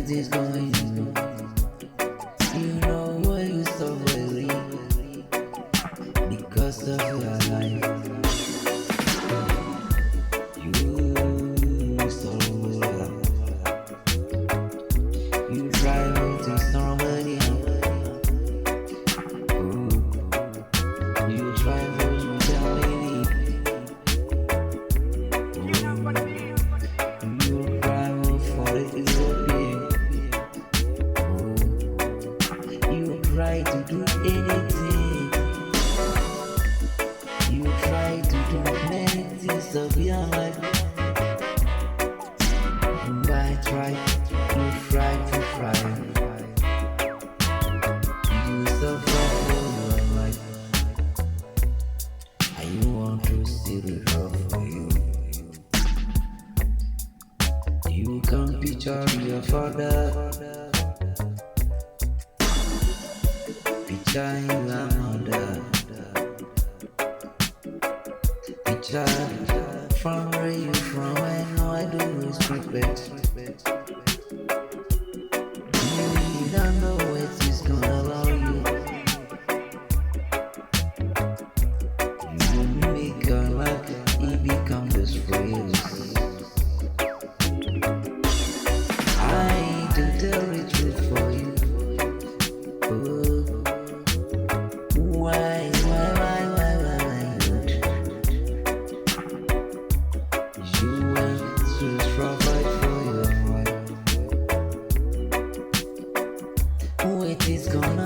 it is going. You know why you so worry because of your life. You so you try to somebody you try to tell me you cry for it is okay. You try to do anything. You try to do many things of your life. I try, you try to try. You suffer for your life. I want to see the love for you. You can picture your father, picture your mother, picture from where you from. I know I do respect. You don't know what is gonna allow you. You make your life, it become this phrase. I to tell the truth for you. Oh, why you went to provide for your wife. What is gonna